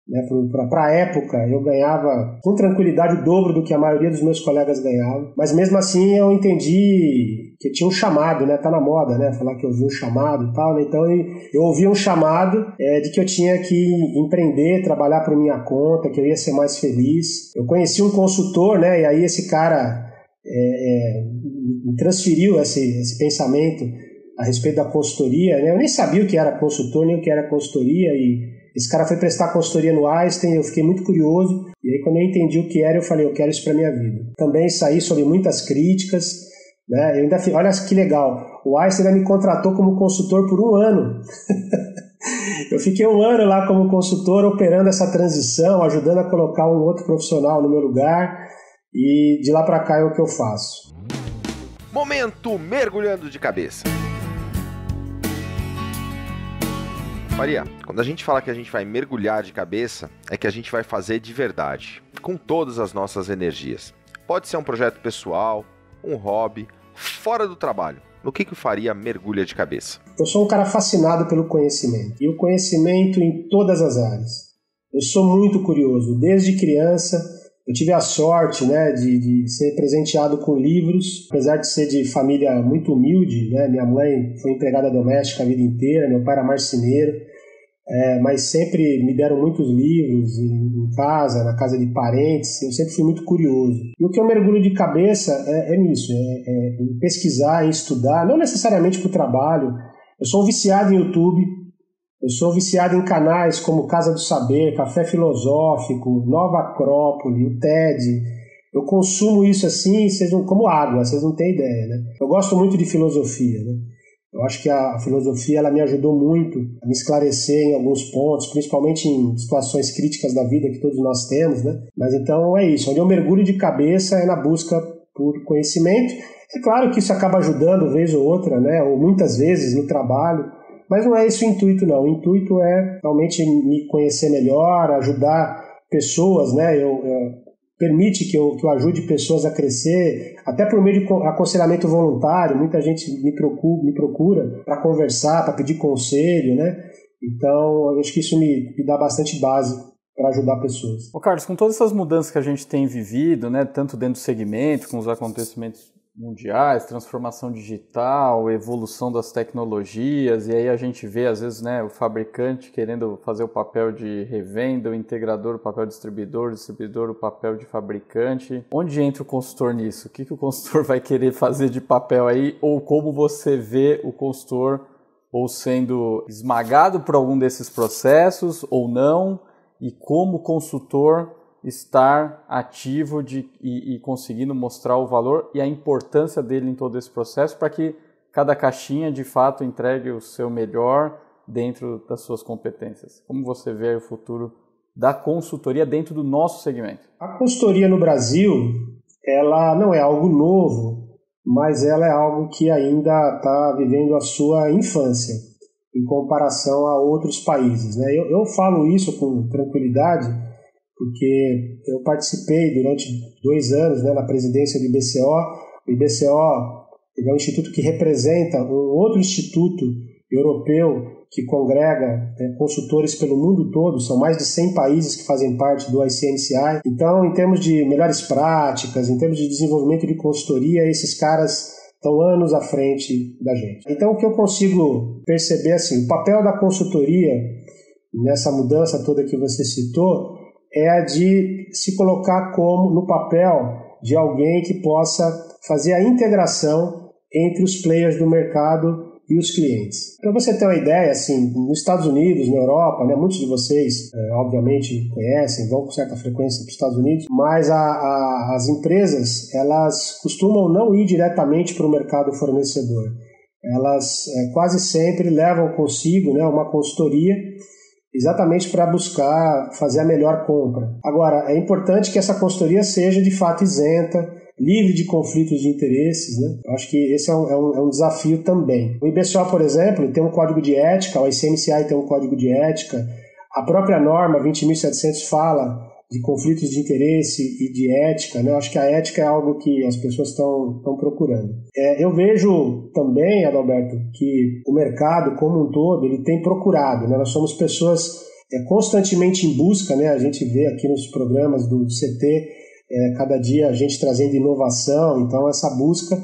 D: Né? Para a época, eu ganhava com tranquilidade o dobro do que a maioria dos meus colegas ganhavam, mas mesmo assim eu entendi que tinha um chamado, né? Tá na moda, né? Falar que eu ouvi um chamado e tal, né? Então eu ouvi um chamado de que eu tinha que empreender, trabalhar por minha conta, que eu ia ser mais feliz. Eu conheci um consultor, né? E aí esse cara me transferiu esse pensamento a respeito da consultoria, né? Eu nem sabia o que era consultor, nem o que era consultoria, e esse cara foi prestar consultoria no Einstein, eu fiquei muito curioso, e aí quando eu entendi o que era, eu falei, eu quero isso para minha vida. Também saí sob muitas críticas, né? Eu ainda olha que legal, o Einstein ainda me contratou como consultor por 1 ano. Eu fiquei 1 ano lá como consultor, operando essa transição, ajudando a colocar um outro profissional no meu lugar, e de lá para cá é o que eu faço.
A: Momento mergulhando de cabeça. Faria, quando a gente fala que a gente vai mergulhar de cabeça, é que a gente vai fazer de verdade, com todas as nossas energias. Pode ser um projeto pessoal, um hobby, fora do trabalho. No que o Faria mergulha de cabeça?
D: Eu sou um cara fascinado pelo conhecimento, e o conhecimento em todas as áreas. Eu sou muito curioso, desde criança Eu tive a sorte, né, de ser presenteado com livros, apesar de ser de família muito humilde, né, minha mãe foi empregada doméstica a vida inteira, meu pai era marceneiro, mas sempre me deram muitos livros em casa, na casa de parentes, eu sempre fui muito curioso. E o que eu mergulho de cabeça é nisso, em pesquisar, em estudar, não necessariamente para o trabalho. Eu sou um viciado em YouTube, eu sou viciado em canais como Casa do Saber, Café Filosófico, Nova Acrópole, o TED. Eu consumo isso assim, como água, vocês não têm ideia, né? Eu gosto muito de filosofia, né? Eu acho que a filosofia ela me ajudou muito a me esclarecer em alguns pontos, principalmente em situações críticas da vida que todos nós temos, né? Mas então é isso, onde eu mergulho de cabeça é na busca por conhecimento. É claro que isso acaba ajudando vez ou outra, né? Ou muitas vezes no trabalho, mas não é esse o intuito, não. O intuito é realmente me conhecer melhor, ajudar pessoas, né? Permite que eu ajude pessoas a crescer, até por meio de aconselhamento voluntário. Muita gente me procura para conversar, para pedir conselho, né? Então, eu acho que isso me dá bastante base para ajudar pessoas.
C: Ô Carlos, com todas essas mudanças que a gente tem vivido, né, tanto dentro do segmento, com os acontecimentos mundiais, transformação digital, evolução das tecnologias, e aí a gente vê às vezes, né, o fabricante querendo fazer o papel de revenda, o integrador o papel de distribuidor, o distribuidor o papel de fabricante. Onde entra o consultor nisso? O que o consultor vai querer fazer de papel aí? Ou como você vê o consultor ou sendo esmagado por algum desses processos ou não? E como o consultor estar ativo e conseguindo mostrar o valor e a importância dele em todo esse processo para que cada caixinha de fato entregue o seu melhor dentro das suas competências. Como você vê o futuro da consultoria dentro do nosso segmento?
D: A consultoria no Brasil, ela não é algo novo, mas ela é algo que ainda está vivendo a sua infância em comparação a outros países, né? Eu falo isso com tranquilidade porque eu participei durante 2 anos, né, na presidência do IBCO. O IBCO é um instituto que representa um outro instituto europeu que congrega consultores pelo mundo todo. São mais de 100 países que fazem parte do ICMCI. Então, em termos de melhores práticas, em termos de desenvolvimento de consultoria, esses caras estão anos à frente da gente. Então, o que eu consigo perceber, assim, o papel da consultoria nessa mudança toda que você citou é a de se colocar como no papel de alguém que possa fazer a integração entre os players do mercado e os clientes. Para você ter uma ideia, assim, nos Estados Unidos, na Europa, né, muitos de vocês, obviamente, conhecem, vão com certa frequência para os Estados Unidos, mas as empresas, elas costumam não ir diretamente para o mercado fornecedor. Elas quase sempre levam consigo, né, uma consultoria exatamente para buscar fazer a melhor compra. Agora, é importante que essa consultoria seja de fato isenta, livre de conflitos de interesses, né? Eu acho que esse é um desafio também. O IBCO, por exemplo, tem um código de ética, o ICMCI tem um código de ética, a própria norma 20.700 fala de conflitos de interesse e de ética, né? Eu acho que a ética é algo que as pessoas estão procurando. Eu vejo também, Adalberto, que o mercado como um todo ele tem procurado, né? Nós somos pessoas constantemente em busca, né? A gente vê aqui nos programas do CT, cada dia a gente trazendo inovação, então essa busca,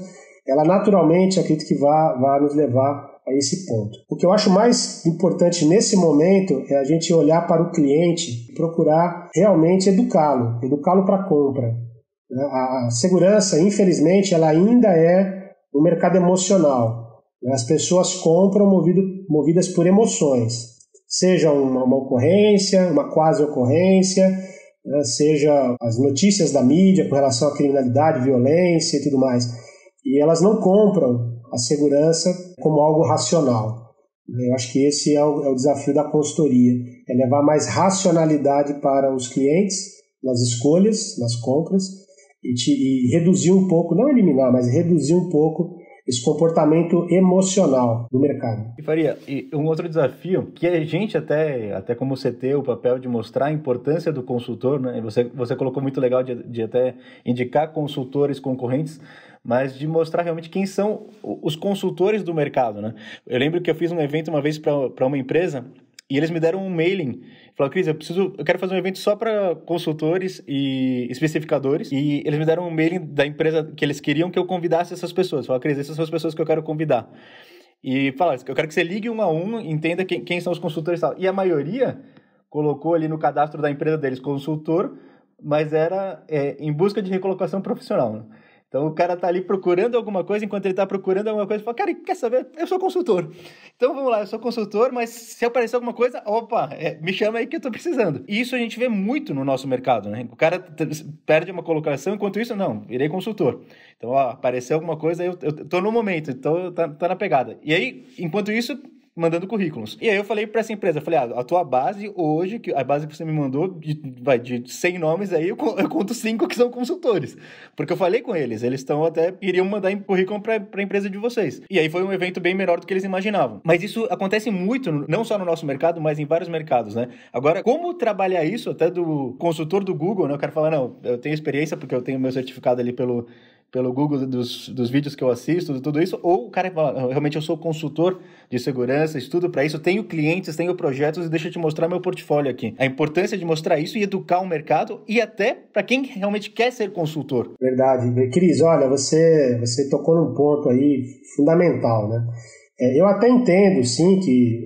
D: ela naturalmente, acredito que vai nos levar a esse ponto. O que eu acho mais importante nesse momento é a gente olhar para o cliente e procurar realmente educá-lo para a compra. A segurança, infelizmente, ela ainda é um mercado emocional. As pessoas compram movidas por emoções, seja uma ocorrência, uma quase ocorrência, seja as notícias da mídia com relação à criminalidade, violência e tudo mais. E elas não compram a segurança como algo racional. Eu acho que esse é o desafio da consultoria, é levar mais racionalidade para os clientes, nas escolhas, nas compras, e reduzir um pouco, não eliminar, mas reduzir um pouco esse comportamento emocional do mercado.
E: E Faria, e um outro desafio, que a gente até como CT, o papel de mostrar a importância do consultor, né? Você colocou muito legal de até indicar consultores concorrentes, mas de mostrar realmente quem são os consultores do mercado, né? Eu lembro que eu fiz um evento uma vez para uma empresa E eles me deram um mailing. Falaram, Cris, eu quero fazer um evento só para consultores e especificadores. E eles me deram um mailing da empresa que eles queriam que eu convidasse essas pessoas. Falaram, Cris, essas são as pessoas que eu quero convidar. E falaram, eu quero que você ligue um a um, entenda quem são os consultores e tal. E a maioria colocou ali no cadastro da empresa deles consultor, mas era em busca de recolocação profissional, né? Então, o cara tá ali procurando alguma coisa, enquanto ele tá procurando alguma coisa, ele fala, cara, quer saber? Eu sou consultor. Então, vamos lá, eu sou consultor, mas se aparecer alguma coisa, opa, me chama aí que eu tô precisando. E isso a gente vê muito no nosso mercado, né? O cara perde uma colocação, enquanto isso, não, virei consultor. Então, apareceu alguma coisa, eu tô no momento, então tá na pegada. E aí, enquanto isso, mandando currículos. E aí eu falei para essa empresa, eu falei, a tua base hoje, a base que você me mandou, de 100 nomes aí, eu conto 5 que são consultores. Porque eu falei com eles, iriam mandar currículo para a empresa de vocês. E aí foi um evento bem menor do que eles imaginavam. Mas isso acontece muito, não só no nosso mercado, mas em vários mercados, né? Agora, como trabalhar isso, até do consultor do Google, né? Eu quero falar, não, eu tenho experiência porque eu tenho meu certificado ali pelo Google dos vídeos que eu assisto, de tudo isso, ou o cara fala, realmente eu sou consultor de segurança, estudo para isso, tenho clientes, tenho projetos e deixa eu te mostrar meu portfólio aqui. A importância de mostrar isso e educar o mercado e até para quem realmente quer ser consultor.
D: Verdade. Cris, olha, você tocou num ponto aí fundamental, né? Eu até entendo, sim, que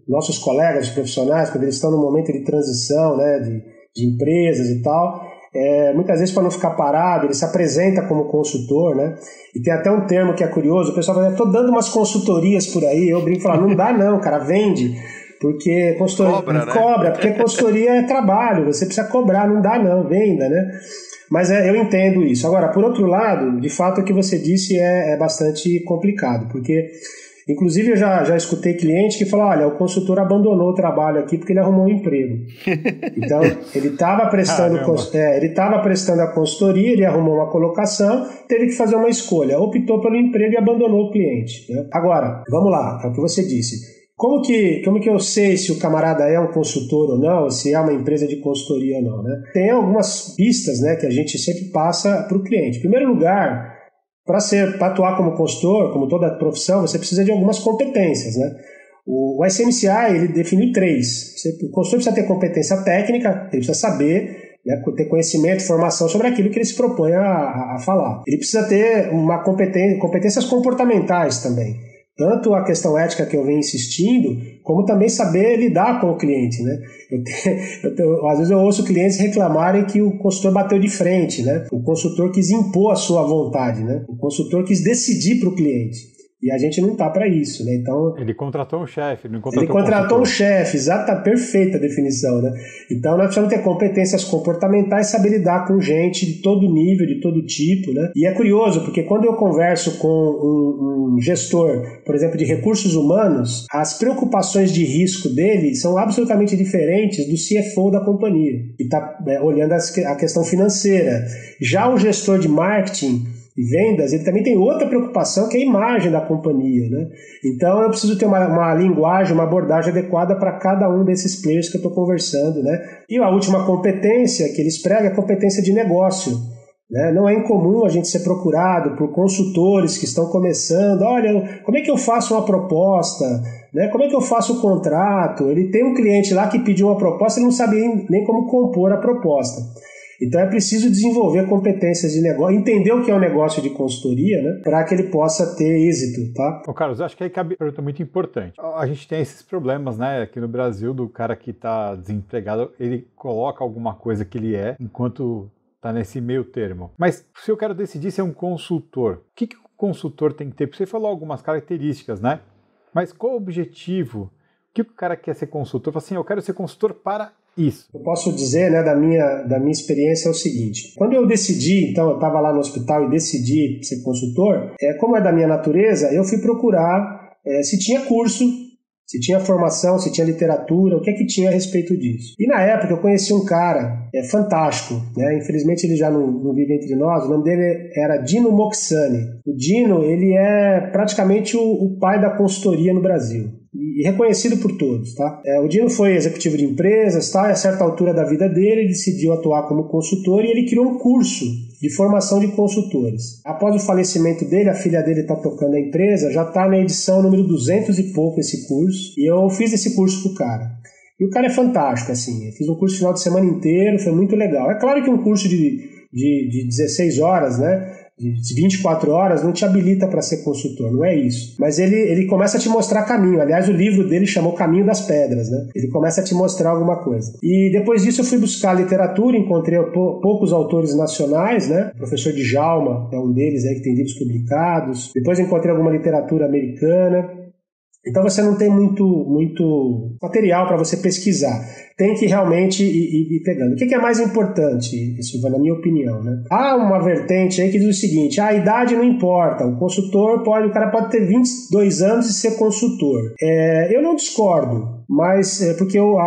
D: nossos colegas profissionais, quando eles estão no momento de transição, né, de empresas e tal, muitas vezes, para não ficar parado, ele se apresenta como consultor, né? E tem até um termo que é curioso, o pessoal fala, estou dando umas consultorias por aí, eu brinco e falo, não dá não, cara, vende, porque consultoria cobra, porque consultoria é trabalho, você precisa cobrar, não dá não, venda, né? Mas eu entendo isso. Agora, por outro lado, de fato, o que você disse é bastante complicado, porque inclusive eu já escutei cliente que falou, olha, o consultor abandonou o trabalho aqui porque ele arrumou um emprego. Então, ele estava prestando a consultoria, ele arrumou uma colocação, teve que fazer uma escolha, optou pelo emprego e abandonou o cliente, né? Agora, vamos lá, é o que você disse. Como que eu sei se o camarada é um consultor ou não, se é uma empresa de consultoria ou não, né? Tem algumas pistas, né, que a gente sempre passa para o cliente. Em primeiro lugar, para atuar como consultor, como toda profissão, você precisa de algumas competências, né? O ICMCI, ele definiu 3. O consultor precisa ter competência técnica, ele precisa saber, né, ter conhecimento, formação sobre aquilo que ele se propõe a falar. Ele precisa ter competências comportamentais também. Tanto a questão ética que eu venho insistindo, como também saber lidar com o cliente, né? Às vezes eu ouço clientes reclamarem que o consultor bateu de frente, né? O consultor quis impor a sua vontade, né? O consultor quis decidir para o cliente. E a gente não está para isso, né? Então,
B: ele contratou um chefe, não
D: contratou
B: Ele
D: contratou um chefe, exata, perfeita definição, né? Então nós precisamos ter competências comportamentais, saber lidar com gente de todo nível, de todo tipo, né? E é curioso, porque quando eu converso com um gestor, por exemplo, de recursos humanos, as preocupações de risco dele são absolutamente diferentes do CFO da companhia, que está olhando a questão financeira. Já o gestor de marketing e vendas, ele também tem outra preocupação, que é a imagem da companhia, né? Então eu preciso ter uma linguagem, uma abordagem adequada para cada um desses players que eu estou conversando, né? E a última competência que eles pregam é a competência de negócio, né? Não é incomum a gente ser procurado por consultores que estão começando, olha, como é que eu faço uma proposta, né? Como é que eu faço o contrato? Ele tem um cliente lá que pediu uma proposta e não sabe nem como compor a proposta. Então é preciso desenvolver competências de negócio, entender o que é um negócio de consultoria, né, para que ele possa ter êxito, tá?
B: Ô Carlos, eu acho que aí cabe uma pergunta muito importante. A gente tem esses problemas, né, aqui no Brasil, do cara que está desempregado, ele coloca alguma coisa que ele é, enquanto está nesse meio termo. Mas se eu quero decidir ser um consultor, o que o consultor tem que ter? Porque você falou algumas características, né? Mas qual o objetivo? O que o cara quer ser consultor? Fala assim, eu quero ser consultor para isso.
D: Eu posso dizer, né, da minha experiência é o seguinte. Quando eu decidi, então eu estava lá no hospital e decidi ser consultor, como é da minha natureza, eu fui procurar se tinha curso, se tinha formação, se tinha literatura, o que é que tinha a respeito disso. E na época eu conheci um cara fantástico, né? Infelizmente ele já não vive entre nós, o nome dele era Dino Moxani. O Dino, ele é praticamente o pai da consultoria no Brasil. E reconhecido por todos, tá? O Dino foi executivo de empresas, tá? E a certa altura da vida dele, ele decidiu atuar como consultor e ele criou um curso de formação de consultores. Após o falecimento dele, a filha dele está tocando a empresa, já está na edição número 200 e pouco esse curso, e eu fiz esse curso pro cara. E o cara é fantástico, assim, eu fiz um curso final de semana inteiro, foi muito legal. É claro que um curso de 16 horas, né, de 24 horas não te habilita para ser consultor, não é isso. Mas ele começa a te mostrar caminho. Aliás, o livro dele chamou Caminho das Pedras, né? Ele começa a te mostrar alguma coisa. E depois disso eu fui buscar literatura, encontrei poucos autores nacionais, né? O professor Djalma é um deles aí que tem livros publicados. Depois encontrei alguma literatura americana. Então você não tem muito material para você pesquisar. Tem que realmente ir pegando. O que é mais importante, Silvana, na minha opinião, né? Há uma vertente aí que diz o seguinte: a idade não importa, o cara pode ter 22 anos e ser consultor. Eu não discordo, mas porque o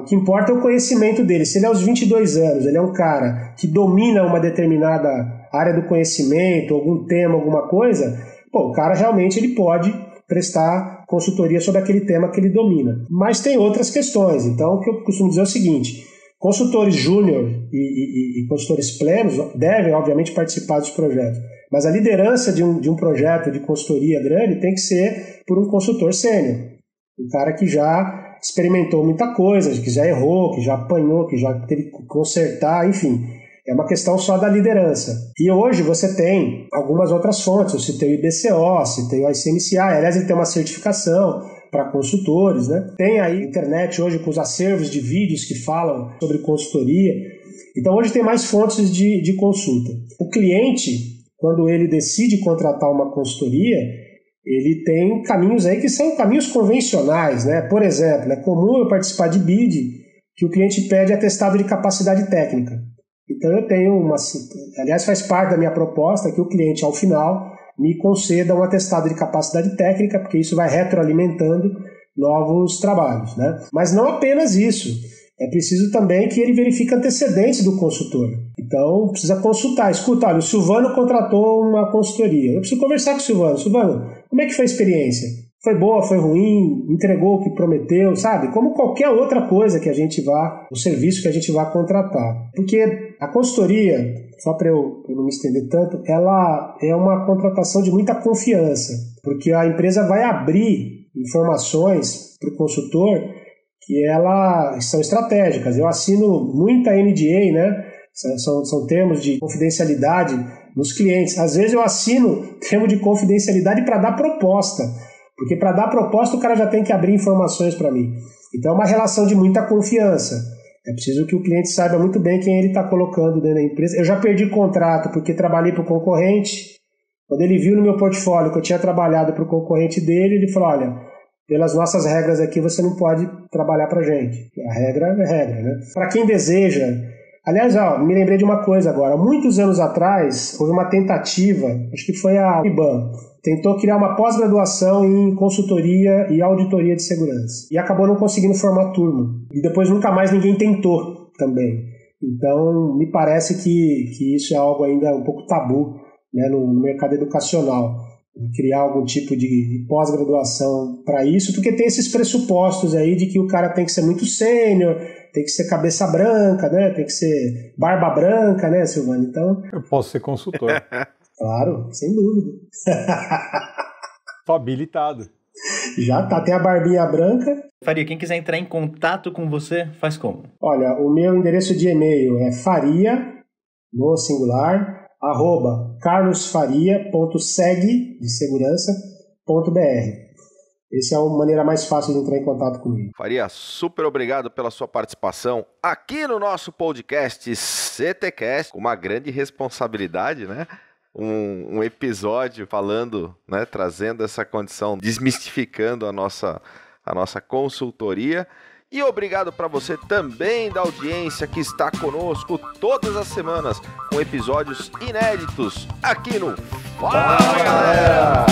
D: que importa é o conhecimento dele. Se ele é aos 22 anos, ele é um cara que domina uma determinada área do conhecimento, algum tema, alguma coisa, o cara realmente ele pode prestar consultoria sobre aquele tema que ele domina. Mas tem outras questões. Então, o que eu costumo dizer é o seguinte: consultores júnior e consultores plenos devem, obviamente, participar dos projetos. Mas a liderança de um projeto de consultoria grande tem que ser por um consultor sênior. Um cara que já experimentou muita coisa, que já errou, que já apanhou, que já teve que consertar, enfim. É uma questão só da liderança. E hoje você tem algumas outras fontes. Eu citei o IBCO, citei o ICMCI. Aliás, ele tem uma certificação para consultores, né? Tem aí internet hoje com os acervos de vídeos que falam sobre consultoria. Então, hoje tem mais fontes de consulta. O cliente, quando ele decide contratar uma consultoria, ele tem caminhos aí que são caminhos convencionais, né? Por exemplo, é comum eu participar de BID que o cliente pede atestado de capacidade técnica. Então eu tenho aliás faz parte da minha proposta que o cliente ao final me conceda um atestado de capacidade técnica, porque isso vai retroalimentando novos trabalhos, né? Mas não apenas isso, é preciso também que ele verifique antecedentes do consultor. Então precisa consultar, escuta, olha, o Silvano contratou uma consultoria, eu preciso conversar com o Silvano. Silvano, como é que foi a experiência? Foi boa, foi ruim, entregou o que prometeu, sabe? Como qualquer outra coisa que a gente o serviço que a gente vai contratar. Porque a consultoria, só para eu não me estender tanto, ela é uma contratação de muita confiança, porque a empresa vai abrir informações para o consultor que elas são estratégicas. Eu assino muita NDA, né? São termos de confidencialidade nos clientes. Às vezes eu assino termo de confidencialidade para dar proposta. Porque para dar proposta o cara já tem que abrir informações para mim. Então é uma relação de muita confiança. É preciso que o cliente saiba muito bem quem ele está colocando dentro da empresa. Eu já perdi contrato porque trabalhei para o concorrente. Quando ele viu no meu portfólio que eu tinha trabalhado para o concorrente dele, ele falou: olha, pelas nossas regras aqui você não pode trabalhar para a gente. A regra é regra, né? Para quem deseja... Aliás, me lembrei de uma coisa agora. Muitos anos atrás, houve uma tentativa, acho que foi a IBAN, tentou criar uma pós-graduação em consultoria e auditoria de segurança. E acabou não conseguindo formar turma. E depois nunca mais ninguém tentou também. Então, me parece que isso é algo ainda um pouco tabu, né, no mercado educacional. Criar algum tipo de pós-graduação para isso, porque tem esses pressupostos aí de que o cara tem que ser muito sênior, tem que ser cabeça branca, né? Tem que ser barba branca, né, Silvano? Então...
B: Eu posso ser consultor.
D: Claro, sem dúvida.
B: Tô habilitado.
D: Já tá, tem a barbinha branca.
E: Faria, quem quiser entrar em contato com você, faz como?
D: Olha, o meu endereço de e-mail é faria, no singular, @carlosfaria.seg, de segurança.br. Essa é a maneira mais fácil de entrar em contato comigo.
A: Faria, super obrigado pela sua participação aqui no nosso podcast CTcast, com uma grande responsabilidade, né? Um episódio falando, né, trazendo essa condição, desmistificando a nossa consultoria. E obrigado para você também da audiência que está conosco todas as semanas com episódios inéditos aqui no Fala Galera!